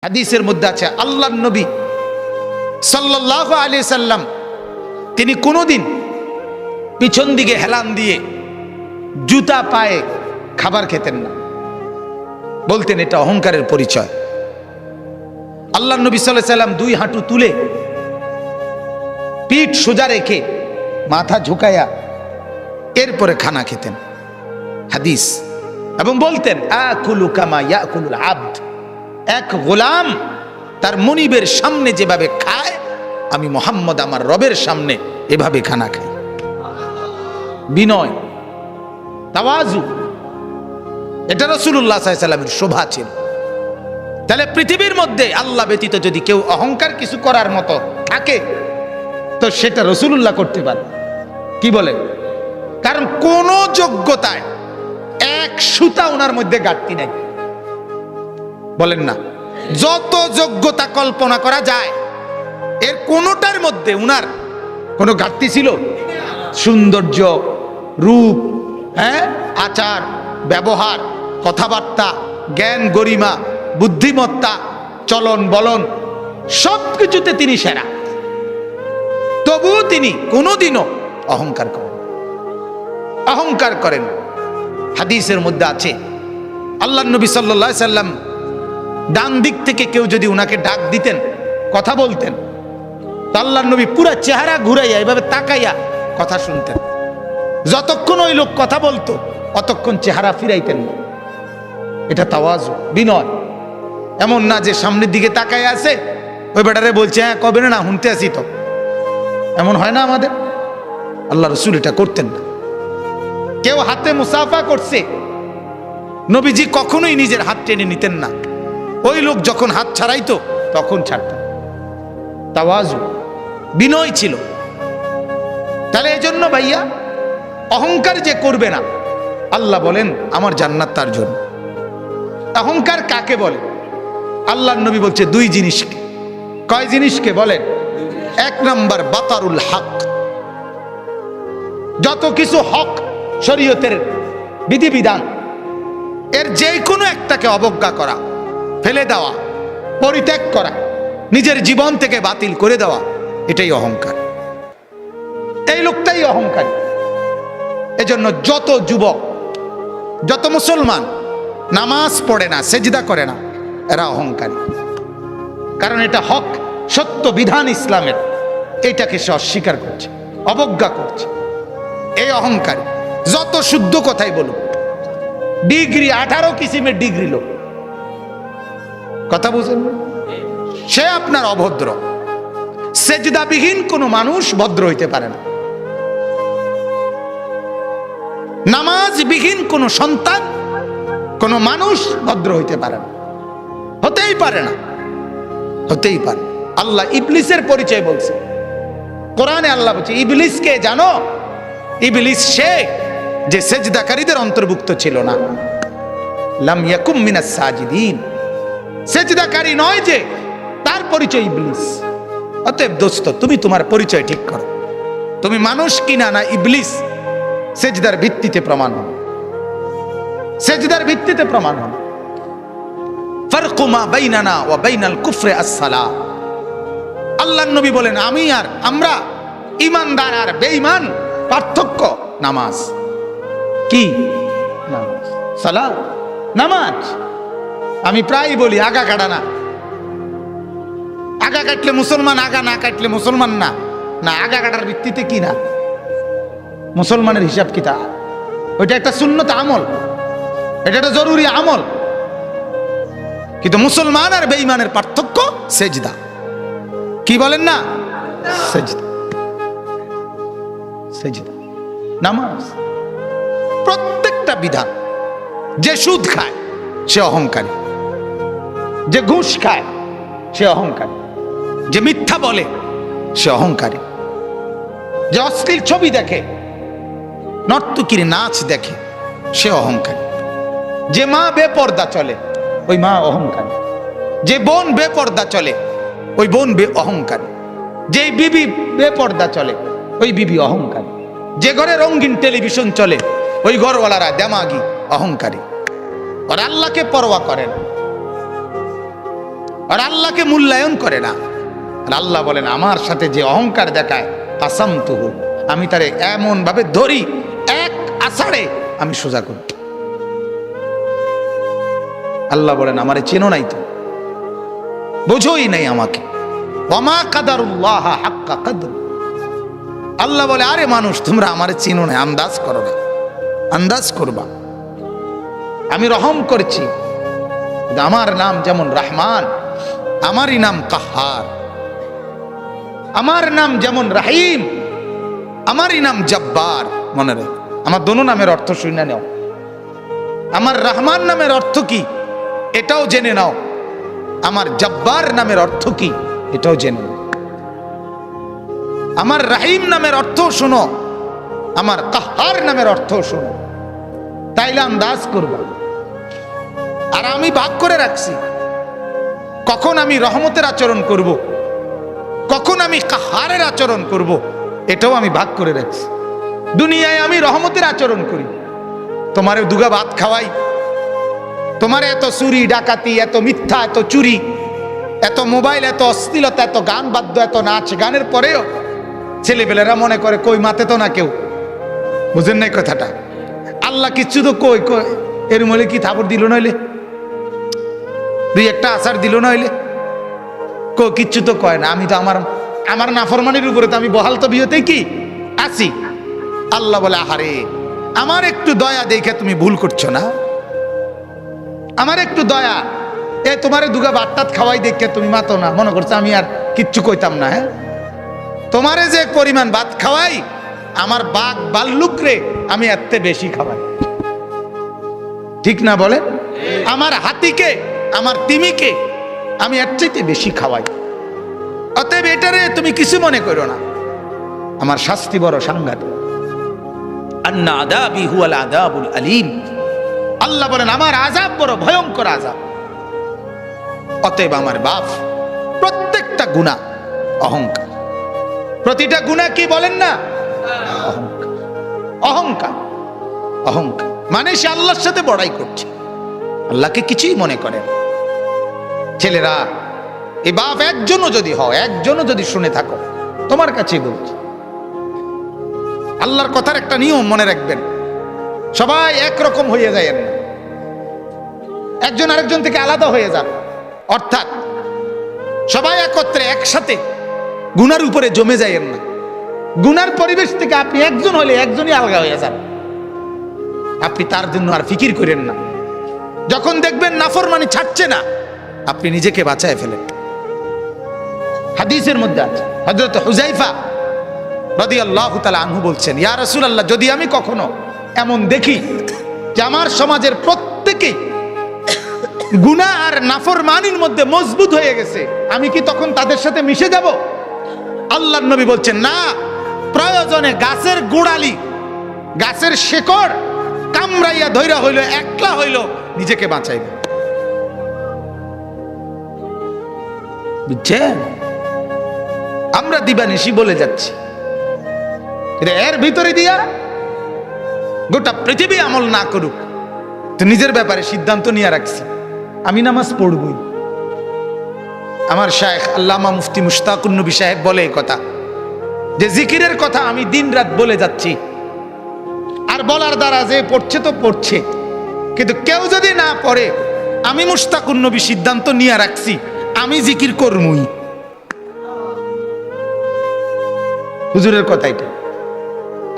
হাদিসের মধ্যে আছে আল্লাহর নবী সাল্লাল্লাহু আলাইহি সাল্লাম তিনি কোনোদিন পিছন দিকে হেলান দিয়ে জুতা পায়ে খাবার খেতেন না, বলতেন এটা অহংকারের পরিচয়। আল্লাহর নবী সাল্লাল্লাহু আলাইহি সাল্লাম দুই হাঁটু তুলে পিঠ সোজা রেখে মাথা ঝুঁকায়া এরপরে খানা খেতেন, হাদিস। এবং বলতেন আকুলু কামা ইয়াকুলুল আবদ, এক গোলাম তার মনিবের সামনে যেভাবে খায় আমি মুহাম্মদ আমার রবের সামনে এভাবে খানা খাই। বিনয়, তাওয়াজু, এটা রাসূলুল্লাহ সাল্লাল্লাহু আলাইহি সাল্লামের শোভা ছিল। তাহলে পৃথিবীর মধ্যে আল্লাহ ব্যতীত যদি কেউ অহংকার কিছু করার মতো থাকে তো সেটা রাসূলুল্লাহ করতে পারে। কি বলে? কারণ কোন যোগ্যতায় এক সুতা ওনার মধ্যে ঘাটতি নাই, বলেন না? যত যোগ্যতা কল্পনা করা যায় এর কোনটার মধ্যে উনার কোনো ঘাটতি ছিল? সৌন্দর্য, রূপ, আচার ব্যবহার, কথাবার্তা, জ্ঞান গরিমা, বুদ্ধিমত্তা, চলন বলন সবকিছুতে তিনি সেরা। তবুও তিনি কোনোদিনও অহংকার করেন। হাদিসের মধ্যে আছে আল্লাহর নবী সাল্লাল্লাহু আলাইহি সাল্লাম ডান দিক থেকে কেউ যদি উনাকে ডাক দিতেন, কথা বলতেন, তো আল্লাহর নবী পুরা চেহারা ঘুরাইয়া এভাবে তাকাইয়া কথা শুনতেন। যতক্ষণ ওই লোক কথা বলতো অতক্ষণ চেহারা ফিরাইতেন না। এটা তাওয়াজু, বিনয়। এমন না যে সামনের দিকে তাকাইয়া আছে, ওই বেটারে বলছে হ্যাঁ কবে না শুনতে আসি, তো এমন হয় না আমাদের। আল্লাহ রাসূল এটা করতেন না। কেউ হাতে মুসাফা করছে, নবীজি কখনোই নিজের হাত টেনে নিতেন না। ওই লোক যখন হাত ছাড়াইতো তখন ছাড়তেন। তাওয়াজু, বিনয় ছিল। তাহলে এই জন্য ভাইয়া অহংকার যে করবে না, আল্লাহ বলেন আমার জান্নাত তার জন্য। অহংকার কাকে বলে? আল্লাহর নবী বলছে দুই জিনিসকে। কয় জিনিসকে বলেন? এক নাম্বার বাতারুল হক, যত কিছু হক শরীয়তের বিধিবিধান এর যে কোনো একটাকে অবজ্ঞা করা, ফেলে দেওয়া, পরিত্যাগ করা, নিজের জীবন থেকে বাতিল করে দেওয়া, এটাই অহংকার। এই লোকটাই অহংকারী। এজন্য যত যুবক, যত মুসলমান নামাজ পড়ে না, সেজদা করে না, এরা অহংকারী। কারণ এটা হক, সত্য বিধান ইসলামের, এইটাকে সে অস্বীকার করছে, অবজ্ঞা করছে। এই অহংকারী। যত শুদ্ধ কথাই বলুক, ডিগ্রি 18 কিসিমের ডিগ্রি লোক, কথা বুঝেন, সে আপনার অভদ্র। সেজদাবিহীন কোনো মানুষ ভদ্র হইতে পারে না। নামাজবিহীন কোনো সন্তান, কোনো মানুষ ভদ্র হইতে পারে না, হতেই পারে না, হতেই পারে। আল্লাহ ইবলিসের পরিচয় বলছে কোরআনে। আল্লাহ বলছে ইবলিসকে জানো? ইবলিস সে যে সেজদাকারীদের অন্তর্ভুক্ত ছিল না। লাম ইয়াকুম মিনাস সাজিদিন, সেজদাকারী নয় যে, তার পরিচয় ইবলিস। অতএব দোস্ত, তুমি তোমার পরিচয় ঠিক করো। তুমি মানুষ কিনা না ইবলিস, সেজদার ভিত্তিতে প্রমাণ হন, সেজদার ভিত্তিতে প্রমাণ হন। ফারকু মা বাইনানা ওয়া বাইনাল কুফরি আস-সালাহ। আল্লাহর নবী বলেন আমি আর আমরা, ঈমানদার আর বেঈমান, পার্থক্য নামাজ। কি? নামাজ, সালাত, নামাজ। আমি প্রায় বলি আগা কাটা না। আগা কাটলে মুসলমান, আগা না কাটলে মুসলমান না। না, আগা কাটার ভিত্তিতে কি না মুসলমানের হিসাব কিতাব। ওইটা একটা সুন্নত আমল, এটা একটা জরুরি আমল। কিন্তু মুসলমান আর বেঈমানের পার্থক্য সেজদা। কি বলেন না? সেজদা, সেজদা, নামাজ। প্রত্যেকটা বিধান। যে সুদ খায় সে অহংকারী, যে ঘুষ খায় সে অহংকারী, যে মিথ্যা বলে সে অহংকারী, যে অশ্লীল ছবি দেখে, নর্তকীর নাচ দেখে সে অহংকারী, যে মা বেপর্দা চলে ওই মা অহংকারী, যে বোন বেপর্দা চলে ওই বোন অহংকারী, যে বিবি বেপর্দা চলে ওই বিবি অহংকারী, যে ঘরে রঙিন টেলিভিশন চলে ওই ঘরওয়ালারা দেমাগি, অহংকারী। আর আল্লাহকে পরোয়া করেন। আর আল্লাহকে মূল্যায়ন করে না। আর আল্লাহ বলেন আমার সাথে যে অহংকার দেখায় কাসামতুহু, আমি তারে এমন ভাবে ধরি এক আষাঢ়ে আমি সোজা করি। আল্লাহ বলেন আমারে চেনো নাই, তো বোঝোই নাই আমাকে। ওয়ামা কাদারুল্লাহ হাক্কা কদর। আল্লাহ বলে আরে মানুষ তোমরা আমারে চিনো না, আন্দাজ করো না, আন্দাজ করবা। আমি রহম করছি, আমার নাম যেমন রহমান, আমারই নাম কাহার। আমার নাম যেমন রাহিম, আমারই নাম জব্বার। মনে রাখ, আমার দোনো নামের অর্থ শুনে নাও। আমার রহমান নামের অর্থ কি এটাও জেনে নাও, আমার জব্বার নামের অর্থ কি এটাও জেনে নাও। আমার রাহিম নামের অর্থ শোনো, আমার কাহার নামের অর্থ শোনো, তাইলে আন্দাজ করবা। আর আমি ভাগ করে রাখছি কখন আমি রহমতের আচরণ করব, কখন আমি কাহারের আচরণ করব, এটাও আমি ভাগ করে রাখছি। দুনিয়ায় আমি রহমতের আচরণ করি, তোমারে দুগা ভাত খাওয়াই, তোমার এত চুরি ডাকাতি, এত মিথ্যা, এত চুরি, এত মোবাইল, এত অশ্লীলতা, এত গান বাদ্য, এত নাচ গানের পরেও ছেলেপেলেরা মনে করে কই মাতে তো না কেউ। বুঝেন নাই কথাটা? আল্লাহ কিচ্ছু তো কই কই এর মলে কি থাপড় দিল নইলে, দুই একটা আচার দিল নইলে, কিচ্ছু তো কয় না। আমি তো আমার নাফরমানির উপরে তো আমি বহাল তো বিয়েতেই কি আছি। আল্লাহ বলে আহারে আমার একটু দয়া দেখে তুমি ভুল করছো না, আমার একটু দয়া, এ তোমারে দুগা বাট্টাত খাওয়াই দেখে তুমি মাতো না, মনে করছো আমি আর কিচ্ছু কইতাম না। হ্যাঁ, তোমারে যে পরিমাণ ভাত খাওয়াই, আমার বাঘ বাল্লুক রে আমি এত বেশি খাওয়াই, ঠিক না বলে? আমার হাতিকে, আমার তিমিকে আমি এর চাইতে বেশি খাওয়াই। অতএব এটারে তুমি কিছু মনে করো না, আমার শাস্তি বড় সাংঘাতিক। আন্না আযাবি হুয়াল আযাবুল আলীম। আল্লাহ বলেন আমার আযাব বড় ভয়ঙ্কর আযাব। অতএব আমার বাপ প্রত্যেকটা গুনাহ অহংকার, প্রতিটা গুনাহ কি বলেন না অহংকার, অহংকার, অহংকার মানে সে আল্লাহর সাথে বড়াই করছে, আল্লাহকে কিছুই মনে করে না। ছেলেরা এই বাপ একজনও যদি হয়, একজনও যদি শুনে থাকো, তোমার কাছেই বলছি, আল্লাহর কথার একটা নিয়ম মনে রাখবেন, সবাই একরকম হয়ে যায় না, একজন আরেকজন থেকে আলাদা হয়ে যান। অর্থাৎ সবাই একত্রে একসাথে গুনার উপরে জমে যায় না। গুনার পরিবেশ থেকে আপনি একজন হলে একজনই আলাদা হয়ে যান, আপনি তার জন্য আর ফিকির করেন না। যখন দেখবেন নাফরমানি ছাড়ছে না, আপনি নিজেকে বাঁচায় ফেলেন। হাদিসের মধ্যে আছে, হযরত হুযায়ফা রাদিয়াল্লাহু তাআলা আনহু বলছেন, ইয়া রাসূলুল্লাহ, যদি আমি কখনো এমন দেখি যে আমার সমাজের প্রত্যেকেই গুনাহ আর নাফরমানির মধ্যে মজবুত হয়ে গেছে, আমি কি তখন তাদের সাথে মিশে যাব? আল্লাহর নবী বলছেন না, প্রয়োজনে গাছের গোড়ালি, গাছের শেকড় কামড়াইয়া ধইরা হইল, একলা হইল, নিজেকে বাঁচাইবে। বুঝছেন? আমরা দিবানিশি বলে যাচ্ছি, এর ভিতরে দিয়া গোটা পৃথিবী আমল না করুক, তো নিজের ব্যাপারে সিদ্ধান্ত নিয়ে রাখছি আমি নামাজ পড়বই। আমার শায়েখ আল্লামা মুফতি মুশতাকুন নবী সাহেব বলে এই কথা, যে জিকিরের কথা আমি দিন রাত বলে যাচ্ছি, আর বলার দ্বারা যে পড়ছে তো পড়ছে, কিন্তু কেউ যদি না পড়ে, আমি মুশতাকুন নবী সিদ্ধান্ত নিয়ে রাখছি আমি জিকির করবই। হুজুরের কথা এটা,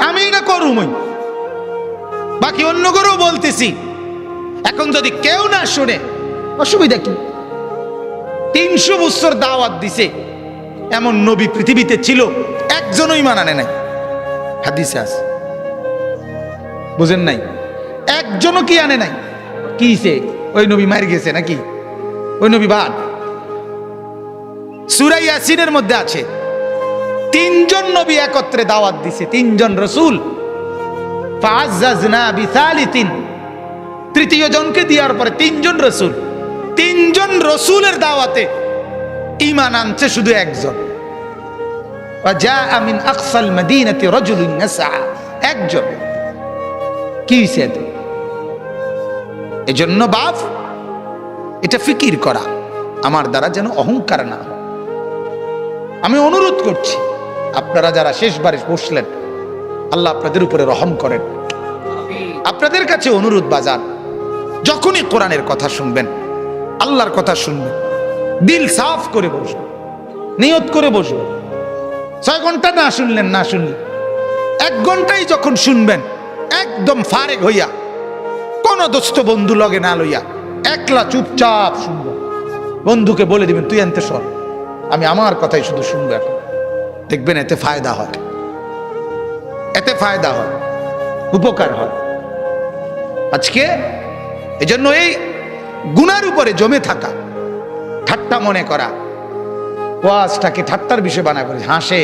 আমি না করবই, বাকি অন্য করেও বলতেছি। এখন যদি কেউ না শুনে অসুবিধা কি? 300 বছর দাওয়াত দিছে, এমন নবী পৃথিবীতে ছিল, একজনই মানানে নাই। হাদিসে আছে, বুঝেন নাই? একজনও কি আনে নাই? কিছে ওই নবী মার গেছে নাকি? ওই নবী বাদ। সূরা ইয়াসিনের মধ্যে আছে 3জন নবী একত্রে দাওয়াত দিছে, 3জন রাসূল। ফাআযাযনা বিসালিতিন, তৃতীয় জনকে দেওয়ার পরে 3জন রাসূল, 3জন রাসূলের দাওয়াতে ঈমান আনছে শুধু একজন। ওয়াজাআ মিন আকসাল মাদিনাতি রাজুলুন ইয়াসআ, একজন। কি হইছে? এজন্য বাপ এটা ফিকির করা, আমার দ্বারা যেন অহংকার না হয়। আমি অনুরোধ করছি, আপনারা যারা শেষবারে বসলেন, আল্লাহ আপনাদের উপরে রহম করেন। আপনাদের কাছে অনুরোধ বাজার, যখনই কোরআনের কথা শুনবেন, আল্লাহর কথা শুনবেন, দিল সাফ করে বসবেন, নিয়ত করে বসবেন। 6 ঘন্টা না শুনলেন, না শুনলেন, 1 ঘন্টাই যখন শুনবেন, একদম ফারেক হইয়া, কোন দোস্ত বন্ধু লগে না লইয়া, একলা চুপচাপ শুনবেন। বন্ধুকে বলে দিবেন, তুই আনতে সর, আমি আমার কথাই শুধু শুনবো এখন। দেখবেন এতে ফায়দা হয়, এতে ফায়দা হয়, উপকার হয়। আজকে এজন্য এই গুনার উপরে জমে থাকা, ঠাট্টা মনে করা, ওয়াজটাকে ঠাট্টার বিষয় বানা করে, হাসে,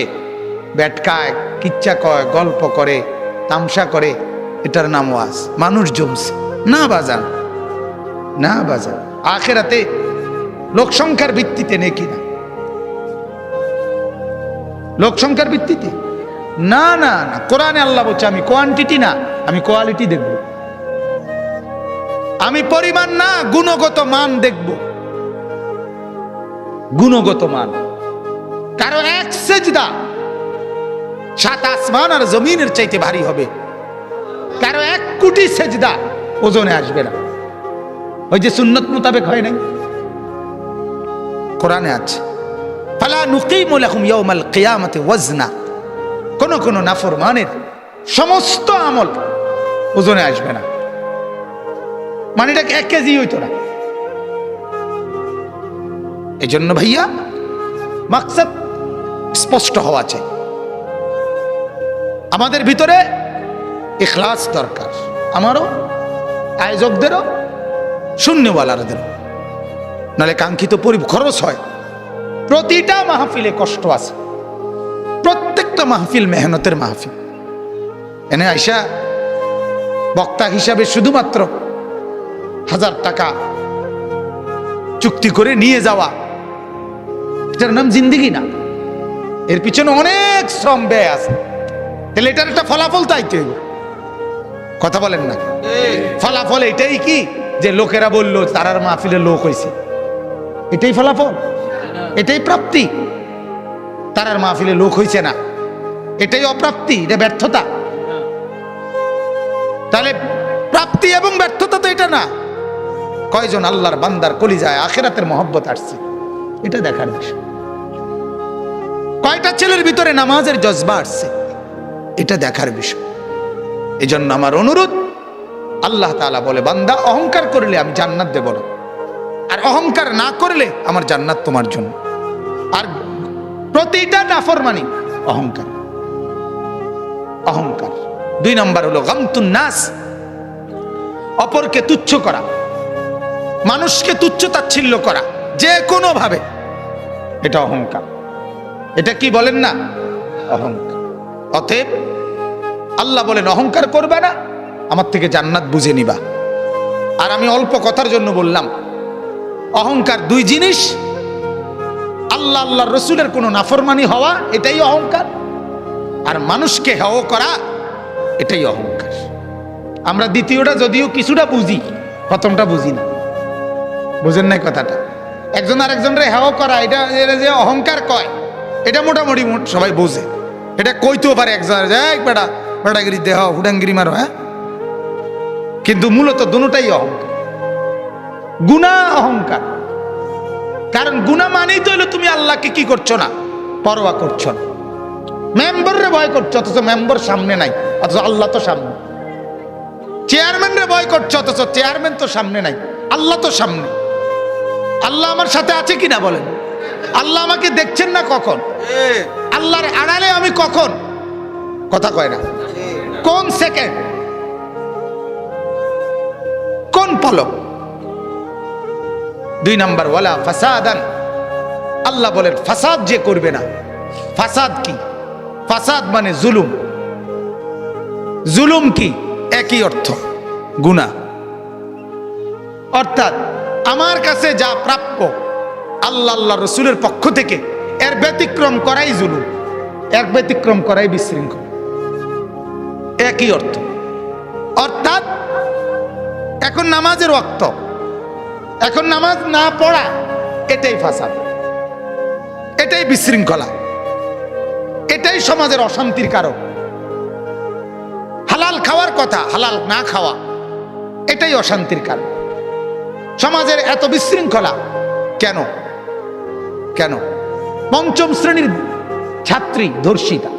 ব্যাটকায়, কিচ্ছা কয়, গল্প করে, তামসা করে, এটার নাম ওয়াজ। মানুষ জমছে না বাজান, না বাজান। আখেরাতে লোক সংখ্যার ভিত্তিতে নেকি না, লোক সংখ্যার ভিত্তিতে না, না না। কোরআনে আল্লাহ বলছে, আমি কোয়ান্টিটি না, আমি কোয়ালিটি দেখব। আমি পরিমাণ না, গুণগত মান দেখব, গুণগত মান। কারো 1 সেজদা 7 আসমান আর জমিনের চাইতে ভারী হবে, কারো 1 কোটি সেজদা ওজনে আসবে না। ওই যে সুন্নত মোতাবেক হয় নাই, কোরআনে আছে, ফালা নুকিমু লাহুম ইয়াউমাল কিয়ামাতি ওয়াজনা। কোন কোন নাফরমানের সমস্ত আমল ওজনে আসবে না, মানে এটা 1 কেজি হইতো না। এই জন্য ভাইয়া মাকসাদ স্পষ্ট হওয়া চাই। আমাদের ভিতরে ইখলাস দরকার, আমারও, আয়োজকদেরও, শূন্যওয়ালাদেরও, নাহলে কাঙ্ক্ষিত খরচ হয়। প্রতিটা মাহফিলে কষ্ট আছে, প্রত্যেকটা মাহফিল মেহনতের মাহফিল। এনে আইসা বক্তা হিসাবে শুধুমাত্র 1000 টাকা চুক্তি করে নিয়ে যাওয়া, এটার নাম জিন্দেগি না। এর পিছনে অনেক শ্রম ব্যয় আছে। তাহলে এটার একটা ফলাফল চাইতে হইব, কথা বলেন না? ফলাফল এটাই কি যে লোকেরা বললো তারার মাহফিলে লোক হয়েছে, এটাই ফলাফল, এটাই প্রাপ্তি? তারার মাহফিলে লোক হয়েছে না, এটাই অপ্রাপ্তি, এটা ব্যর্থতা। তাহলে প্রাপ্তি এবং ব্যর্থতা তো এটা না। কয়জন আল্লাহর বান্দার কলিজায় আখিরাতের মহব্বত আসছে, এটা দেখার বিষয়। কয়টা ছেলের ভিতরে নামাজের জজবা আসছে, এটা দেখার বিষয়। এই জন্য আমার অনুরোধ, আল্লাহ তাআলা বলে, বান্দা অহংকার করলে আমি জান্নাত দেব না, আর অহংকার না করলে আমার জান্নাত তোমার জন্য। আর প্রতিটা নাফরমানি অহংকার, অহংকার। 2 নম্বর হলো গামতুন নাস, অপরকে তুচ্ছ করা, মানুষকে তুচ্ছ তাচ্ছিল্য করা যে কোনো ভাবে, এটা অহংকার। এটা কি বলেন না? অহংকার। অতএব আল্লাহ বলেন অহংকার করবে না, আমার থেকে জান্নাত বুঝে নিবা। আর আমি অল্প কথার জন্য বললাম, অহংকার 2 জিনিস। আল্লাহ আল্লাহর রসুলের কোনো নাফরমানি হওয়া, এটাই অহংকার। আর মানুষকে হেয় করা, এটাই অহংকার। আমরা দ্বিতীয়টা যদিও কিছুটা বুঝি, প্রথমটা বুঝি না। বুঝেন নাই কথাটা? একজন আরেকজনের হেয় করা, এটা যে অহংকার কয়, এটা মোটামুটি সবাই বোঝে। এটা কইতেও পারে একজন, বেটা বেটাগিরি দেহ হুডাঙ্গিরি মারো, হ্যাঁ। কিন্তু মূলত দুটোটাই অহংকার, গুনাহ অহংকার। কারণ গুনাহ মানেই তো হলো তুমি আল্লাহকে কি করছো না, পরোয়া করছো না। মেম্বাররে ভয় করছো, অথচ মেম্বার সামনে নাই, অথচ আল্লাহ তো সামনে। চেয়ারম্যানরে ভয় করছো, অথচ চেয়ারম্যান তো সামনে নাই, আল্লাহ তো সামনে। আল্লাহ আমার সাথে আছে কিনা বলেন? আল্লাহ আমাকে দেখছেন না কখন? আল্লাহর আড়ালে আমি কখন? কথা কয় না। কোন সেকেন্ড, কোন পলক? 2 নম্বর ওয়ালা ফাসাদান, আল্লাহ বলেন ফাসাদ যে করবে না। ফাসাদ কি? ফাসাদ মানে জুলুম। জুলুম কি? একই অর্থ, গুনাহ। অর্থাৎ আমার কাছে যা প্রাপ্য আল্লাহ আল্লাহ রসুলের পক্ষ থেকে, এর ব্যতিক্রম করাই জুলুম, এক ব্যতিক্রম করাই বিশৃঙ্খল। একই অর্থ। অর্থাৎ এখন নামাজের ওয়াক্ত, এখন নামাজ না পড়া এটাই ফাসাদ, এটাই বিশৃঙ্খলা, এটাই সমাজের অশান্তির কারণ। হালাল খাওয়ার কথা, হালাল না খাওয়া, এটাই অশান্তির কারণ। সমাজের এত বিশৃঙ্খলা কেন? কেন? পঞ্চম শ্রেণীর ছাত্রী ধর্ষিতা,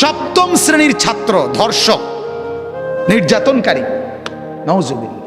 সপ্তম শ্রেণীর ছাত্র ধর্ষক, নির্যাতনকারী, নাউজুবিল্লাহ।